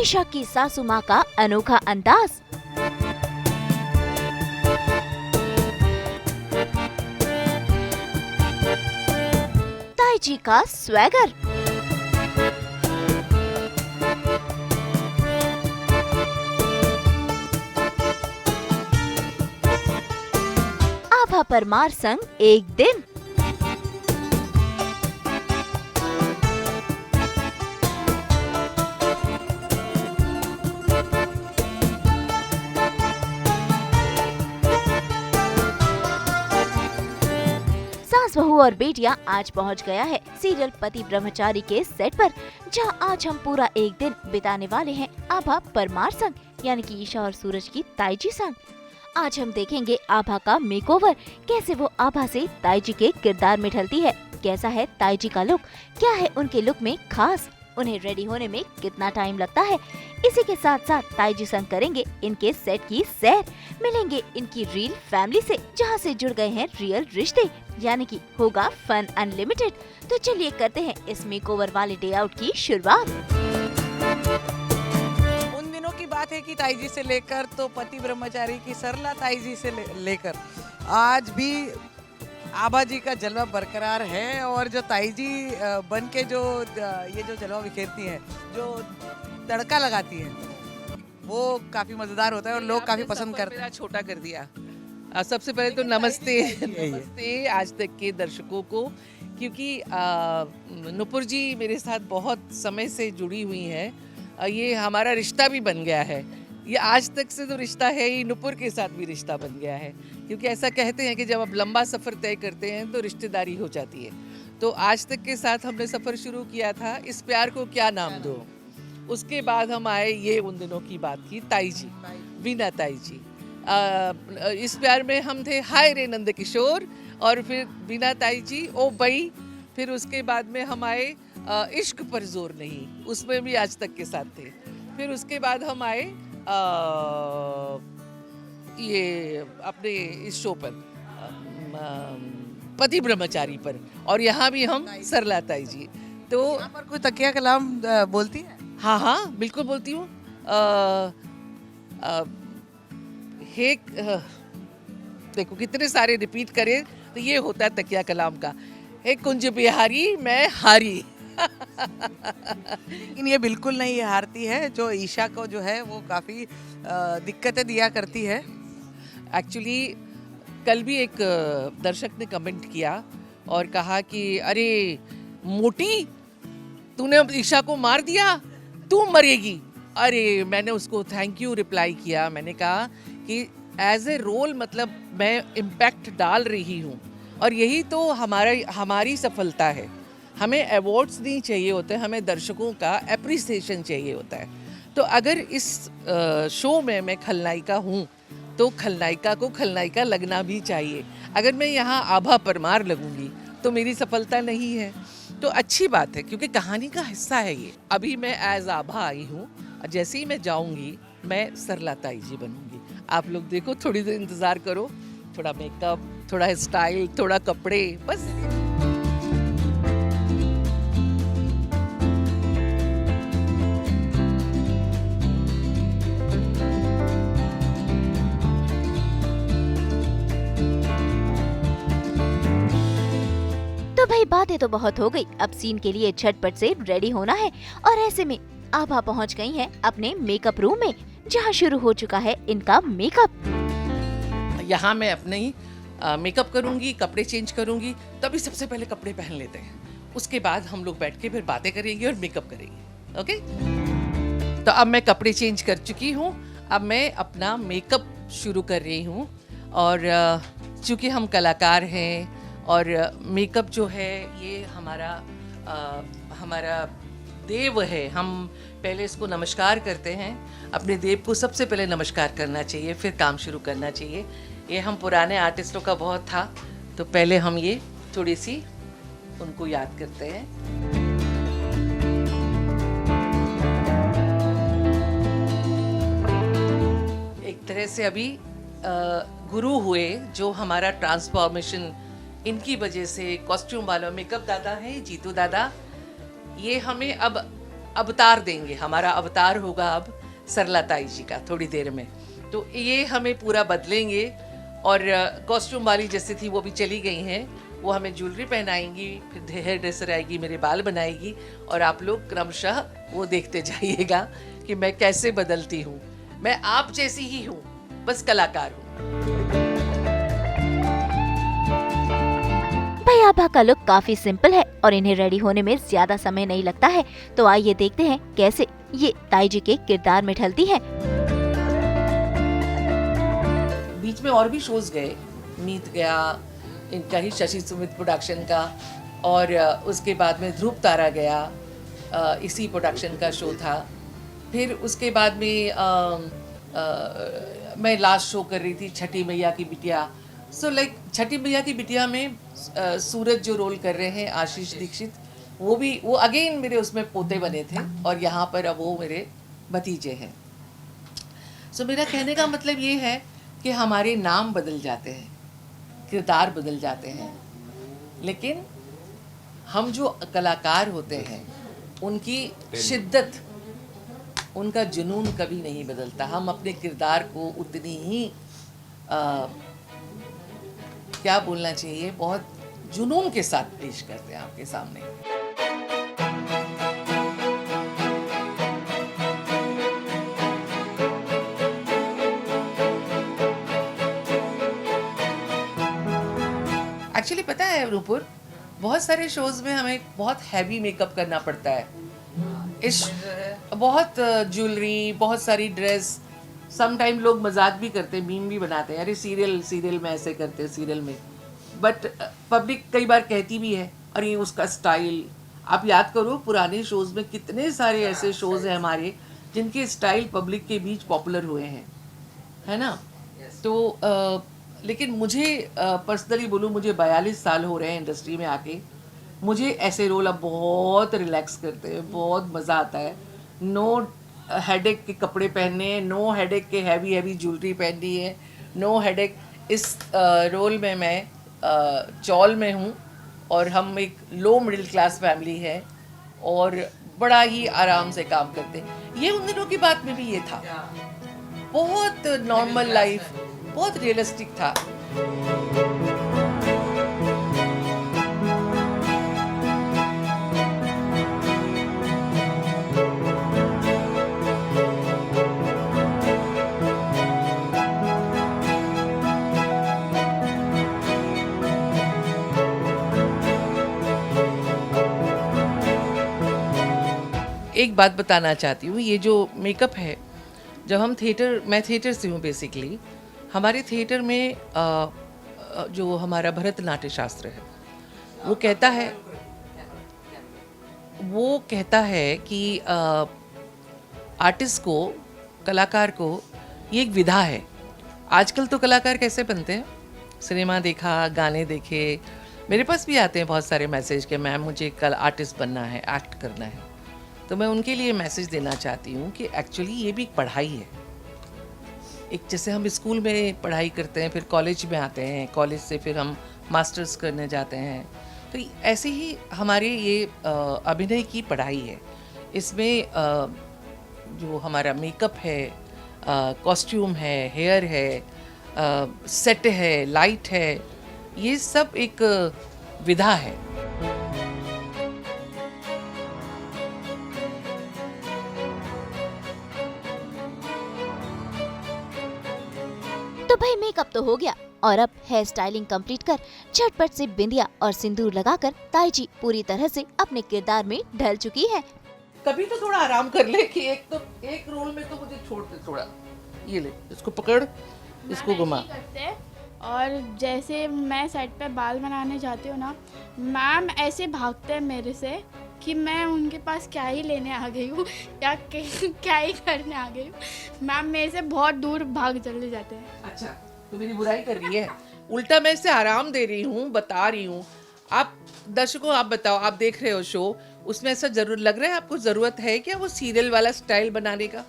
ईशा की सासू माँ का अनोखा अंदाज, ताई जी का स्वैगर, आभा परमार संग एक दिन। सास बहू और बेटियां आज पहुंच गया है सीरियल पति ब्रह्मचारी के सेट पर, जहां आज हम पूरा एक दिन बिताने वाले हैं आभा परमार संग, यानी कि ईशा और सूरज की ताई जी संग। आज हम देखेंगे आभा का मेकओवर, कैसे वो आभा से ताई जी के किरदार में ढलती है, कैसा है ताई जी का लुक, क्या है उनके लुक में खास, उन्हें रेडी होने में कितना टाइम लगता है। इसी के साथ साथ ताई जी संग करेंगे इनके सेट की सैर, मिलेंगे इनकी रियल फैमिली से, जहां से जुड़ गए हैं रियल रिश्ते, यानी कि होगा फन अनलिमिटेड। तो चलिए करते हैं इस मेकओवर वाले डे आउट की शुरुआत। उन दिनों की बात है कि ताई जी से लेकर तो पति ब्रह्मचारी की सरला ताई जी से लेकर आज भी आभा जी का जलवा बरकरार है। और जो ताई जी बन के जो ये जो जलवा बिखेरती हैं, जो तड़का लगाती हैं, वो काफी मजेदार होता है और लोग काफी पसंद करते हैं। छोटा कर दिया। सबसे पहले तो नमस्ते नमस्ते आज तक के दर्शकों को, क्योंकि नुपुर जी मेरे साथ बहुत समय से जुड़ी हुई हैं। ये हमारा रिश्ता भी बन गया है, ये आज तक से तो रिश्ता है ही, नुपुर के साथ भी रिश्ता बन गया है। क्योंकि ऐसा कहते हैं कि जब आप लंबा सफ़र तय करते हैं तो रिश्तेदारी हो जाती है। तो आज तक के साथ हमने सफ़र शुरू किया था, इस प्यार को क्या नाम दो। उसके बाद हम आए, ये उन दिनों की बात की, ताई जी, वीना ताई जी। इस प्यार में हम थे हाय रे नंद किशोर, और फिर वीना ताई जी ओ बई। फिर उसके बाद में हम आए इश्क पर जोर नहीं, उसमें भी आज तक के साथ थे। फिर उसके बाद हम आए ये अपने इस शो पर पति ब्रह्मचारी पर, और यहाँ भी हम सरला ताई जी। तो यहाँ पर कोई तकिया कलाम बोलती है? हाँ हाँ बिल्कुल बोलती हूँ। देखो कितने सारे रिपीट करें तो ये होता है तकिया कलाम का। हे कुंज बिहारी मैं हारी। लेकिन ये बिल्कुल नहीं हारती है, जो ईशा को जो है वो काफ़ी दिक्कतें दिया करती है। एक्चुअली कल भी एक दर्शक ने कमेंट किया और कहा कि अरे मोटी, तूने ईशा को मार दिया, तू मरेगी। अरे मैंने उसको थैंक यू रिप्लाई किया, मैंने कहा कि एज ए रोल मतलब मैं इम्पैक्ट डाल रही हूँ, और यही तो हमारी सफलता है। हमें अवार्ड्स नहीं चाहिए होते, हमें दर्शकों का एप्रिसिएशन चाहिए होता है। तो अगर इस शो में मैं खलनायिका हूँ तो खलनायिका को खलनायिका लगना भी चाहिए। अगर मैं यहाँ आभा परमार लगूंगी तो मेरी सफलता नहीं है। तो अच्छी बात है, क्योंकि कहानी का हिस्सा है ये। अभी मैं एज आभा आई हूँ, जैसे ही मैं जाऊँगी मैं सरला ताई जी बनूंगी। आप लोग देखो, थोड़ी देर इंतज़ार करो, थोड़ा मेकअप, थोड़ा स्टाइल, थोड़ा कपड़े, बस। तो भाई बातें तो बहुत हो गई, अब सीन के लिए झटपट से रेडी होना है। और ऐसे में आभा पहुंच गई हैं अपने मेकअप रूम में, जहां शुरू हो चुका है इनका मेकअप। यहाँ मैं अपने ही मेकअप करूँगी, कपड़े चेंज करूँगी। तभी सबसे पहले कपड़े पहन लेते हैं, उसके बाद हम लोग बैठ के फिर बातें करेंगे और मेकअप करेंगे। ओके, तो अब मैं कपड़े चेंज कर चुकी हूँ, अब मैं अपना मेकअप शुरू कर रही हूँ। और चूँकि हम कलाकार हैं और मेकअप जो है ये हमारा देव है, हम पहले इसको नमस्कार करते हैं। अपने देव को सबसे पहले नमस्कार करना चाहिए, फिर काम शुरू करना चाहिए। ये हम पुराने आर्टिस्टों का बहुत था, तो पहले हम ये थोड़ी सी उनको याद करते हैं। एक तरह से अभी गुरु हुए जो हमारा ट्रांसफॉर्मेशन, इनकी वजह से कॉस्ट्यूम वालों, मेकअप दादा हैं जीतू दादा, ये हमें अब अवतार देंगे, हमारा अवतार होगा अब सरला ताई जी का थोड़ी देर में। तो ये हमें पूरा बदलेंगे और कॉस्ट्यूम वाली जैसे थी वो भी चली गई हैं, वो हमें ज्वेलरी पहनाएंगी, फिर हेयर ड्रेसर आएगी, मेरे बाल बनाएगी और आप लोग क्रमशः वो देखते जाइएगा कि मैं कैसे बदलती हूँ। मैं आप जैसी ही हूँ, बस कलाकार हूँ। भाई आभा का लुक काफी सिंपल है और इन्हें रेडी होने में ज्यादा समय नहीं लगता है। तो आइए देखते हैं कैसे ये ताई जी के किरदार में ढलती है। बीच में और भी शोज गए, मीत गया, इनका ही शशि सुमित प्रोडक्शन का, और उसके बाद में ध्रुव तारा गया, इसी प्रोडक्शन का शो था। फिर उसके बाद में मैं लास्ट शो कर रही थी छठी मैया की बिटिया। सो लाइक छठी मैया की बिटिया में सूरज जो रोल कर रहे हैं आशीष दीक्षित, वो अगेन मेरे उसमें पोते बने थे और यहाँ पर अब वो मेरे भतीजे हैं। सो मेरा कहने का मतलब ये है कि हमारे नाम बदल जाते हैं, किरदार बदल जाते हैं, लेकिन हम जो कलाकार होते हैं उनकी शिद्दत, उनका जुनून कभी नहीं बदलता। हम अपने किरदार को उतनी ही क्या बोलना चाहिए, बहुत जुनून के साथ पेश करते हैं आपके सामने। एक्चुअली पता है रूपुर, बहुत सारे शोज में हमें बहुत हैवी मेकअप करना पड़ता है, बहुत ज्वेलरी, बहुत सारी ड्रेस। सम टाइम लोग मजाक भी करते हैं, मीम भी बनाते हैं, अरे सीरियल में ऐसे करते हैं, सीरियल में। बट पब्लिक कई बार कहती भी है अरे उसका स्टाइल। आप याद करो पुराने शोज में कितने सारे ऐसे शोज हैं हमारे जिनके स्टाइल पब्लिक के बीच पॉपुलर हुए हैं, है ना। तो लेकिन मुझे पर्सनली बोलूँ, मुझे 42 साल हो रहे हैं इंडस्ट्री में आके, मुझे ऐसे रोल अब बहुत रिलैक्स करते हैं, बहुत मज़ा आता है। नो हेडेक के कपड़े पहनने, नो हेडेक के हैवी ज्वेलरी पहननी है, नो हेडेक। इस रोल में मैं चौल में हूँ और हम एक लो मिडिल क्लास फैमिली है और बड़ा ही आराम से काम करते हैं। ये उन दिनों की बात में भी ये था, बहुत नॉर्मल लाइफ, बहुत रियलिस्टिक था। एक बात बताना चाहती हूँ, ये जो मेकअप है, जब हम मैं थिएटर से हूँ बेसिकली, हमारे थिएटर में जो हमारा भरतनाट्य शास्त्र है वो कहता है कि आर्टिस्ट को, कलाकार को, ये एक विधा है। आजकल तो कलाकार कैसे बनते हैं, सिनेमा देखा, गाने देखे, मेरे पास भी आते हैं बहुत सारे मैसेज कि मैम मुझे कल आर्टिस्ट बनना है, एक्ट करना है। तो मैं उनके लिए मैसेज देना चाहती हूँ कि एक्चुअली ये भी एक पढ़ाई है। एक जैसे हम स्कूल में पढ़ाई करते हैं, फिर कॉलेज में आते हैं, कॉलेज से फिर हम मास्टर्स करने जाते हैं, तो ऐसे ही हमारे ये अभिनय की पढ़ाई है। इसमें जो हमारा मेकअप है, कॉस्ट्यूम है, हेयर है, सेट है, लाइट है, ये सब एक विधा है। तो भाई मेकअप तो हो गया और अब हेयर स्टाइलिंग कंप्लीट कर झटपट से बिंदिया और सिंदूर लगाकर ताई जी पूरी तरह से अपने किरदार में ढल चुकी है। कभी तो थोड़ा आराम कर ले कि एक रोल में तो मुझे छोड़ दे थोड़ा। ये ले, इसको पकड़, इसको घुमा। और जैसे मैं सेट पे बाल बनाने जाती हूँ ना, मैम ऐसे भागते हैं मेरे से कि मैं उनके पास क्या ही लेने आ गई हूँ या क्या ही करने आ गई हूँ। मैम मेरे से बहुत दूर भाग चले जाते हैं। अच्छा, तो मेरी बुराई कर रही है? उल्टा मैं इसे आराम दे रही हूँ, बता रही हूँ। आप दर्शकों, आप बताओ, आप देख रहे हो शो, उसमें ऐसा जरूर लग रहा है आपको ज़रूरत है क्या वो सीरियल वाला स्टाइल बनाने का?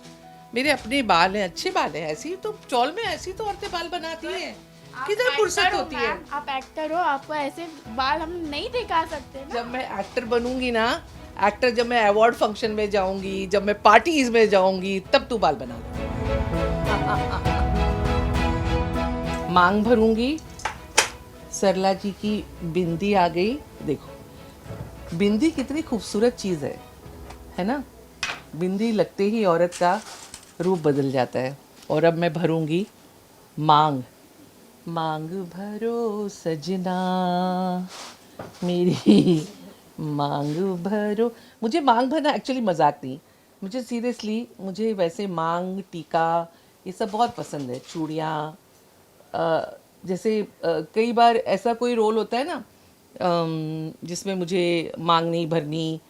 मेरे अपने बाल हैं, अच्छे बाल हैं, ऐसी तो चौल में ऐसी तो औरतें बाल बनाती हैं, किधर फुर्सत होती है? आप एक्टर हो, आपको ऐसे बाल हम नहीं दिखा सकते ना। जब मैं एक्टर बनूंगी ना, एक्टर जब मैं अवार्ड फंक्शन में जाऊंगी, जब मैं पार्टीज में जाऊंगी, तब तू बाल बना ले। मांग भरूंगी। सरला जी की बिंदी आ गई। देखो बिंदी कितनी खूबसूरत चीज़ है ना। बिंदी लगते ही औरत का रूप बदल जाता है। और अब मैं भरूंगी मांग। मांग भरो सजना मेरी मांग भरो। मुझे मांग भरना एक्चुअली मजाक नहीं, मुझे सीरियसली, मुझे वैसे मांग, टीका ये सब बहुत पसंद है। चूड़ियाँ, जैसे कई बार ऐसा कोई रोल होता है ना जिसमें मुझे मांग नहीं भरनी,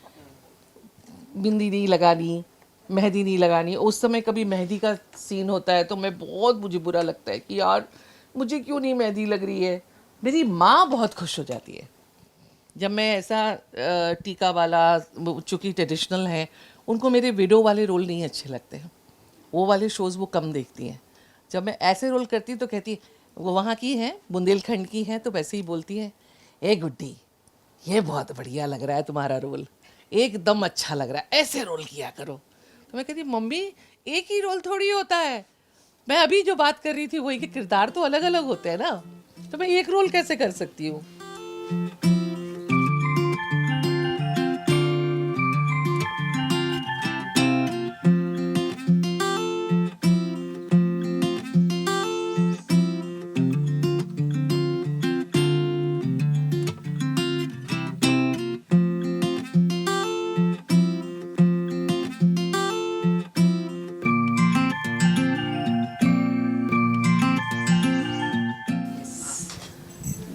बिंदी नहीं लगानी, मेहंदी नहीं लगानी। उस समय कभी मेहंदी का सीन होता है तो मुझे बुरा लगता है कि यार मुझे क्यों नहीं मेहंदी लग रही है। मेरी माँ बहुत खुश हो जाती है जब मैं ऐसा टीका वाला, चूँकि ट्रेडिशनल है, उनको मेरे विडो वाले रोल नहीं अच्छे लगते हैं, वो वाले शोज़ वो कम देखती हैं। जब मैं ऐसे रोल करती तो कहती, वो वहाँ की हैं, बुंदेलखंड की हैं, तो वैसे ही बोलती हैं, ए गुड्डी ये बहुत बढ़िया लग रहा है तुम्हारा रोल, एकदम अच्छा लग रहा है, ऐसे रोल किया करो। तो मैं कहती मम्मी एक ही रोल थोड़ी होता है, मैं अभी जो बात कर रही थी वही, के किरदार तो अलग अलग होते हैं ना, तो मैं एक रोल कैसे कर सकती हूँ।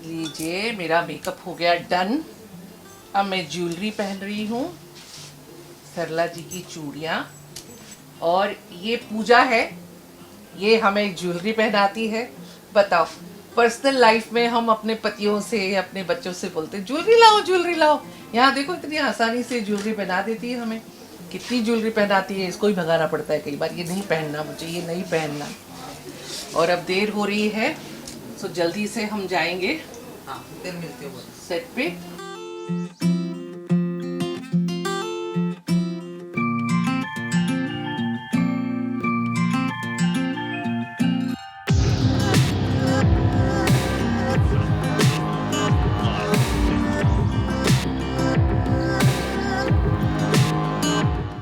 लीजिए मेरा मेकअप हो गया डन। अब मैं ज्वेलरी पहन रही हूँ, सरला जी की चूड़ियाँ, और ये पूजा है, ये हमें ज्वेलरी पहनाती है। बताओ पर्सनल लाइफ में हम अपने पतियों से, अपने बच्चों से बोलते हैं ज्वेलरी लाओ ज्वेलरी लाओ, यहाँ देखो इतनी आसानी से ज्वेलरी पहना देती है हमें। कितनी ज्वेलरी पहनाती है, इसको ही भगाना पड़ता है कई बार, ये नहीं पहनना मुझे, ये नहीं पहनना। और अब देर हो रही है तो जल्दी से हम जाएंगे फिर मिलते हो सेट पे।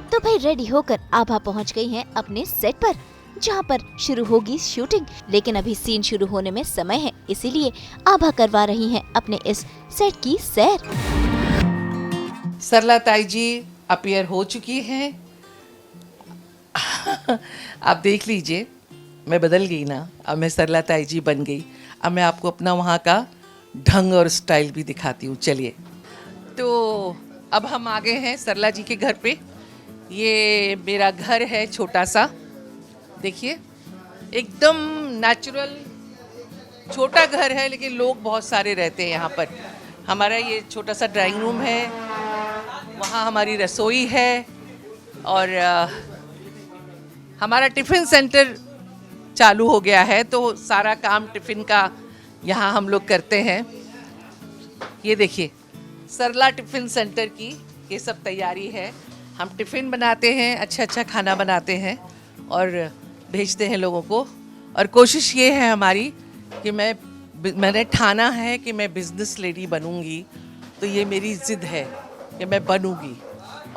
तो भाई रेडी होकर आभा पहुंच गई हैं अपने सेट पर, जहां पर शुरू होगी शूटिंग। लेकिन अभी सीन शुरू होने में समय है, इसीलिए आभा करवा रही हैं अपने इस सेट की सैर। सरला ताई जी अपीयर हो चुकी हैं। आप देख लीजिए मैं बदल गई ना, अब मैं सरला ताई जी बन गई। अब मैं आपको अपना वहाँ का ढंग और स्टाइल भी दिखाती हूँ, चलिए। तो अब हम आ गए हैं सरला जी के घर पे। ये मेरा घर है छोटा सा, देखिए एकदम नेचुरल छोटा घर है, लेकिन लोग बहुत सारे रहते हैं यहाँ पर। हमारा ये छोटा सा ड्राइंग रूम है, वहाँ हमारी रसोई है, और हमारा टिफ़िन सेंटर चालू हो गया है, तो सारा काम टिफ़िन का यहाँ हम लोग करते हैं। ये देखिए सरला टिफ़िन सेंटर की ये सब तैयारी है। हम टिफ़िन बनाते हैं, अच्छा अच्छा खाना बनाते हैं और भेजते हैं लोगों को। और कोशिश ये है हमारी कि मैंने ठाना है कि मैं बिज़नेस लेडी बनूंगी, तो ये मेरी ज़िद है कि मैं बनूंगी।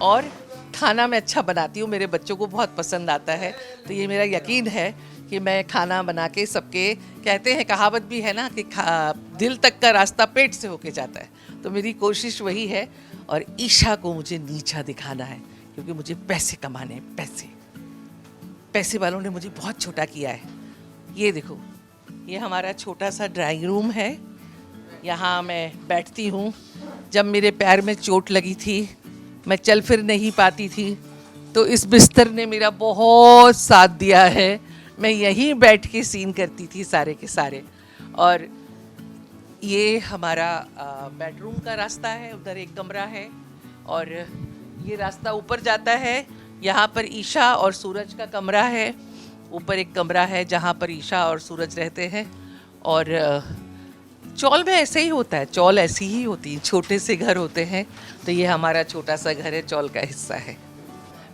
और खाना मैं अच्छा बनाती हूँ, मेरे बच्चों को बहुत पसंद आता है, तो ये मेरा यकीन है कि मैं खाना बना के सबके, कहते हैं कहावत भी है ना कि दिल तक का रास्ता पेट से होके जाता है, तो मेरी कोशिश वही है। और ईशा को मुझे नीचा दिखाना है, क्योंकि मुझे पैसे कमाने हैं, पैसे वालों ने मुझे बहुत छोटा किया है। ये देखो ये हमारा छोटा सा ड्राइंग रूम है, यहाँ मैं बैठती हूँ। जब मेरे पैर में चोट लगी थी, मैं चल फिर नहीं पाती थी, तो इस बिस्तर ने मेरा बहुत साथ दिया है। मैं यहीं बैठ के सीन करती थी सारे के सारे। और ये हमारा बेडरूम का रास्ता है, उधर एक कमरा है, और ये रास्ता ऊपर जाता है। यहाँ पर ईशा और सूरज का कमरा है, ऊपर एक कमरा है जहाँ पर ईशा और सूरज रहते हैं। और चौल में ऐसे ही होता है, चौल ऐसी ही होती है, छोटे से घर होते हैं, तो ये हमारा छोटा सा घर है, चौल का हिस्सा है।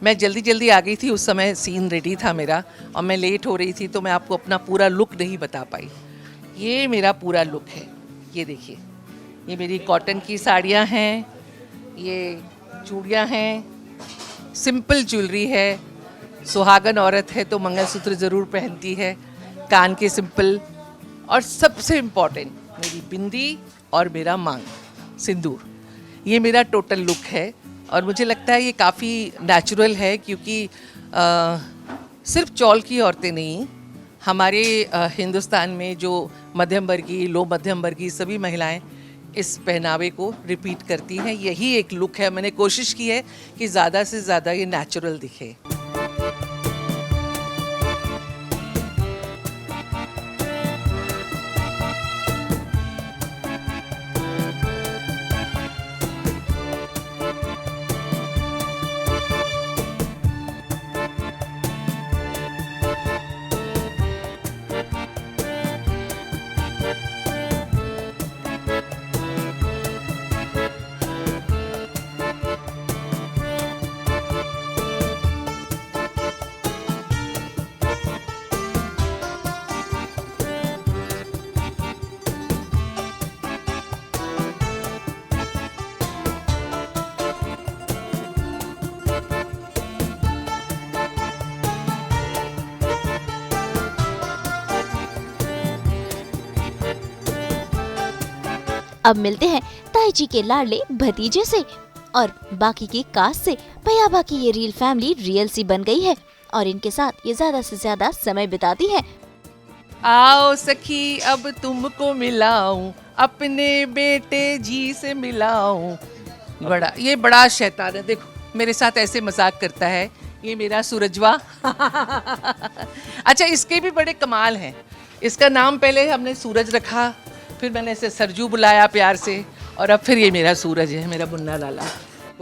मैं जल्दी जल्दी आ गई थी, उस समय सीन रेडी था मेरा और मैं लेट हो रही थी, तो मैं आपको अपना पूरा लुक नहीं बता पाई। ये मेरा पूरा लुक है, ये देखिए, ये मेरी कॉटन की साड़ियाँ हैं, ये चूड़ियाँ हैं, सिंपल ज्वेलरी है, सुहागन औरत है तो मंगलसूत्र ज़रूर पहनती है, कान के सिंपल, और सबसे इम्पॉर्टेंट मेरी बिंदी और मेरा मांग सिंदूर। ये मेरा टोटल लुक है और मुझे लगता है ये काफ़ी नेचुरल है, क्योंकि सिर्फ चौल की औरतें नहीं, हमारे हिंदुस्तान में जो मध्यम वर्गीय, लो मध्यम वर्गीय सभी महिलाएं इस पहनावे को रिपीट करती हैं। यही एक लुक है, मैंने कोशिश की है कि ज़्यादा से ज़्यादा ये नेचुरल दिखे। अब मिलते हैं ताई जी के लाडले भतीजे से और बाकी की कास्ट से। भैयाबा की ये रियल फैमिली रियल सी बन गई है और इनके साथ ये ज्यादा से ज्यादा समय बिताती है। आओ सखी अब तुमको मिलाऊं, अपने बेटे जी से मिलाऊं। ये बड़ा शैतान है, देखो मेरे साथ ऐसे मजाक करता है, ये मेरा सूरजवा। अच्छा, इसके भी बड़े कमाल हैं। इसका नाम पहले हमने सूरज रखा, फिर मैंने इसे सरजू बुलाया प्यार से, और अब फिर ये मेरा सूरज है, मेरा मुन्ना लाला।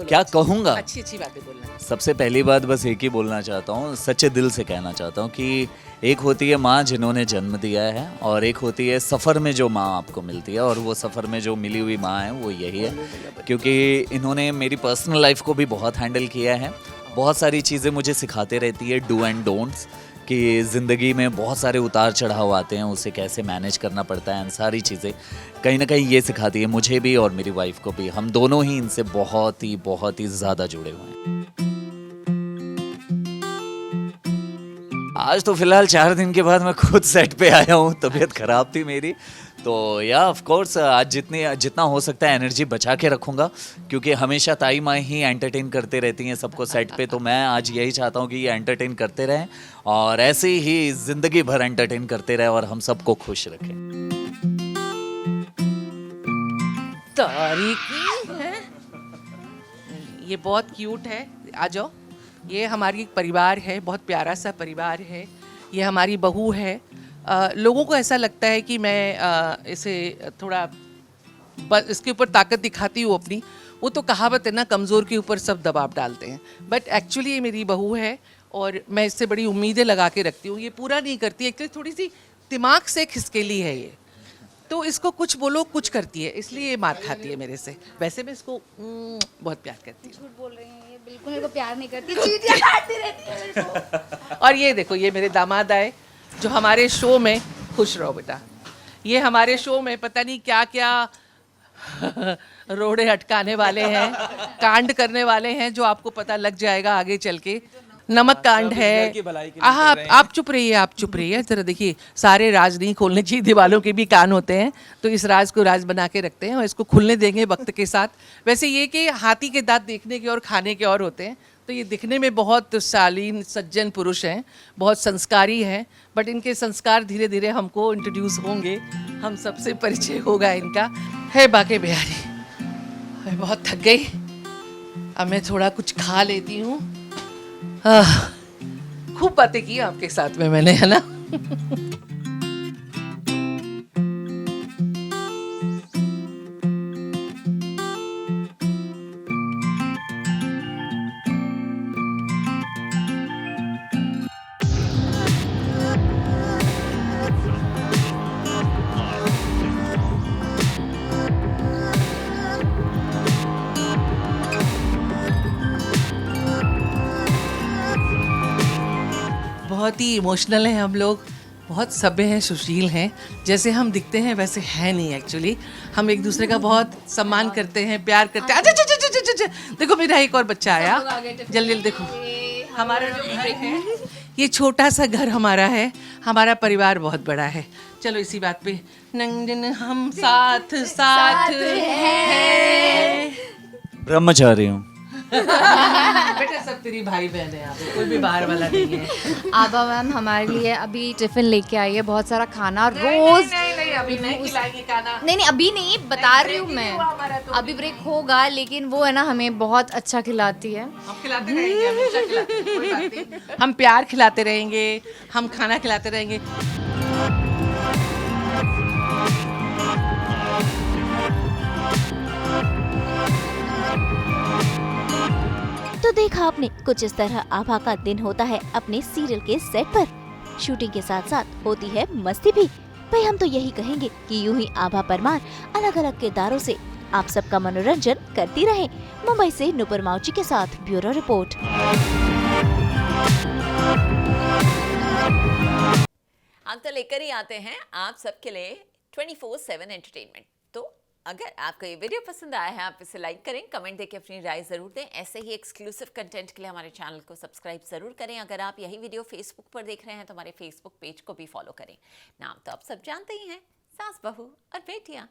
क्या कहूँगा, अच्छी अच्छी बातें बोलना। सबसे पहली बात बस एक ही बोलना चाहता हूँ, सच्चे दिल से कहना चाहता हूँ कि एक होती है माँ जिन्होंने जन्म दिया है, और एक होती है सफ़र में जो माँ आपको मिलती है, और वो सफ़र में जो मिली हुई माँ है वो यही है, क्योंकि इन्होंने मेरी पर्सनल लाइफ को भी बहुत हैंडल किया है। बहुत सारी चीज़ें मुझे सिखाते रहती है, डू एंड डोंट्स, कि ज़िंदगी में बहुत सारे उतार चढ़ाव आते हैं, उसे कैसे मैनेज करना पड़ता है, सारी चीज़ें कहीं ना कहीं ये सिखाती है मुझे भी और मेरी वाइफ को भी। हम दोनों ही इनसे बहुत ही ज़्यादा जुड़े हुए हैं। आज तो फिलहाल 4 दिन के बाद मैं खुद सेट पे आया हूँ, तबीयत ख़राब थी मेरी, तो या ऑफ कोर्स आज जितना हो सकता है एनर्जी बचा के रखूँगा, क्योंकि हमेशा ताई माँ ही एंटरटेन करते रहती हैं सबको सेट पे, तो मैं आज यही चाहता हूँ कि ये एंटरटेन करते रहें और ऐसे ही ज़िंदगी भर एंटरटेन करते रहें और हम सबको खुश रखें। तारीकी है, ये बहुत क्यूट है, आ जाओ। ये हमारी एक परिवार है, बहुत प्यारा सा परिवार है। ये हमारी बहू है। लोगों को ऐसा लगता है कि मैं इसे थोड़ा इसके ऊपर ताकत दिखाती हूँ अपनी, वो तो कहावत है ना, कमज़ोर के ऊपर सब दबाव डालते हैं, बट एक्चुअली ये मेरी बहू है और मैं इससे बड़ी उम्मीदें लगा के रखती हूँ। ये पूरा नहीं करती, एक्चुअली थोड़ी सी दिमाग से खिसकेली है ये, तो इसको कुछ बोलो कुछ करती है, इसलिए ये मार खाती है मेरे से। वैसे मैं इसको बहुत प्यार करती हूँ। झूठ बोल रही हैं, ये बिल्कुल मेरे को प्यार नहीं करती, चीटियां काटती रहती है मेरे को। और ये देखो, ये मेरे दामाद आए जो हमारे शो में, खुश रहो बेटा, ये हमारे शो में पता नहीं क्या क्या रोड़े अटकाने वाले हैं, कांड करने वाले हैं, जो आपको पता लग जाएगा आगे चल के। नमक कांड है। आप चुप रहिए, आप चुप रहिए जरा। देखिए, सारे राज नहीं खोलने चाहिए, दीवालों के भी कान होते हैं, तो इस राज को राज बना के रखते हैं और इसको खुलने देंगे वक्त के साथ। वैसे ये कि हाथी के दांत देखने के और खाने के और होते हैं, तो ये दिखने में बहुत शालीन सज्जन पुरुष हैं, बहुत संस्कारी हैं, बट इनके संस्कार धीरे धीरे हमको इंट्रोड्यूस होंगे, हम सबसे परिचय होगा इनका। है बाके बिहारी, मैं बहुत थक गई, अब मैं थोड़ा कुछ खा लेती हूँ। खूब बातें की आपके साथ में मैंने, है ना। बहुत ही इमोशनल हैं हम लोग, बहुत सभ्य हैं, सुशील हैं। जैसे हम दिखते हैं वैसे हैं नहीं एक्चुअली। हम एक दूसरे का बहुत सम्मान करते हैं, प्यार करते हैं। अच्छा, अच्छा, अच्छा, अच्छा, देखो मेरा एक और बच्चा आया, जल्दी जल्दी देखो। हमारा जो घर है, ये छोटा सा घर हमारा है, हमारा परिवार बहुत बड़ा है। चलो इसी बात पे नंदन हम साथ साथ हैं। ब्रह्मचारी हूँ। बेटा सब तेरी भाई बहन है, यहाँ पे कोई भी बाहर वाला नहीं है। आभा मैम हमारे लिए अभी टिफिन लेके आई है, बहुत सारा खाना रोज। नहीं अभी नहीं खिलाएंगे खाना। नहीं अभी नहीं, बता रही हूँ break ही मैं, हुआ हमारा तो। अभी ब्रेक होगा, लेकिन वो है ना हमें बहुत अच्छा खिलाती है। हम खिलाते रहेंगे, हमेशा खिलाते रहेंगे, कोई बात नहीं। हम प्यार खिलाते रहेंगे, हम खाना खिलाते रहेंगे। तो देखा आपने, कुछ इस तरह आभा का दिन होता है अपने सीरियल के सेट पर। शूटिंग के साथ साथ होती है मस्ती भी। भाई हम तो यही कहेंगे कि यूं ही आभा परमार अलग अलग किरदारों से आप सबका मनोरंजन करती रहे। मुंबई से नुपुर माउची के साथ ब्यूरो रिपोर्ट। हम तो लेकर ही आते हैं आप सबके लिए 24/7 एंटरटेनमेंट। तो अगर आपको ये वीडियो पसंद आया है, आप इसे लाइक करें, कमेंट देके अपनी राय ज़रूर दें। ऐसे ही एक्सक्लूसिव कंटेंट के लिए हमारे चैनल को सब्सक्राइब ज़रूर करें। अगर आप यही वीडियो फेसबुक पर देख रहे हैं तो हमारे फेसबुक पेज को भी फॉलो करें। नाम तो आप सब जानते ही हैं, सास बहू और बेटियाँ।